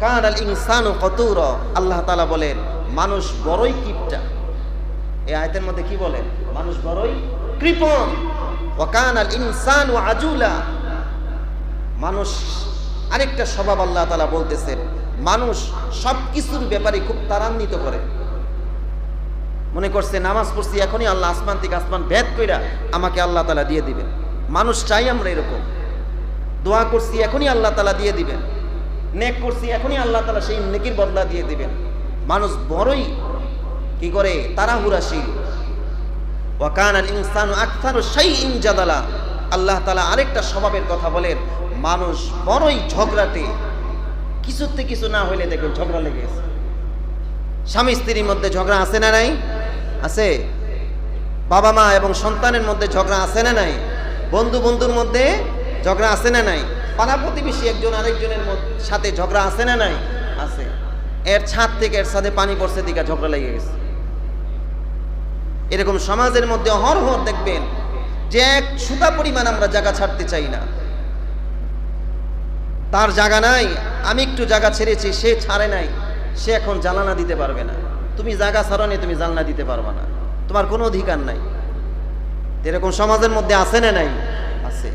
Canal ইনসানু কতুরা, আল্লাহ তাআলা বলেন মানুষ বড়ই কিপটা। এই আয়াতের মধ্যে কি বলেন? মানুষ বড়ই কৃপণ। ওয়া কানাল ইনসানু আজুলা, মানুষ আরেকটা স্বভাব আল্লাহ তাআলা বলতেছেন, মানুষ সবকিছুর ব্যাপারে খুব ত্বরান্বিত করে। মনে করছে নামাজ পড়ছি এখনই আল্লাহ আসমান থেকে আসমান ভেদ কইরা আমাকে আল্লাহ তাআলা দিয়ে দিবেন। মানুষ চাই আমরা এরকম। দোয়া করছি এখনই আল্লাহ তাআলা দিয়ে দিবেন, নেক করছি এখনই আল্লাহ তাআলা সেই নেকির বদলা দিয়ে দিবেন। মানুষ বড়ই কি করে? তাড়াহুড়াশীল। ওয়া কানাল ইনসানু আকসারু শাইইন জাদালা, আল্লাহ তাআলা আরেকটা স্বভাবের কথা বলেন, মানুষ বড়ই ঝগড়াটে। কিছুতে কিছু না হইলে দেখবেন ঝগড়া লেগে গেছে। স্বামী স্ত্রীর মধ্যে ঝগড়া আছে না নাই? আছে। বাবা মা এবং সন্তানের মধ্যে ঝগড়া আছে না নাই? বন্ধু বন্ধুর মধ্যে ঝগড়া আছে না নাই? পাড়া প্রতিবেশী একজন আরেকজনের সাথে ঝগড়া আছে না নাই? আছে। এর ছাদ থেকে এর সাথে পানি পড়ছে দিকে ঝগড়া লেগে গেছে। এরকম সমাজের মধ্যে অহরহ দেখবেন যে এক সুতা পরিমাণ আমরা জায়গা ছাড়তে চাই না। তার জায়গা নাই, আমি একটু জায়গা ছেড়েছি, সে ছাড়ে নাই, সে এখন জানালা দিতে পারবে না। তুমি জায়গা ছাড়ো নি, তুমি জানলা দিতে পারবে না, তোমার কোনো অধিকার নাই। এরকম সমাজের মধ্যে আছে না নাই? আছে।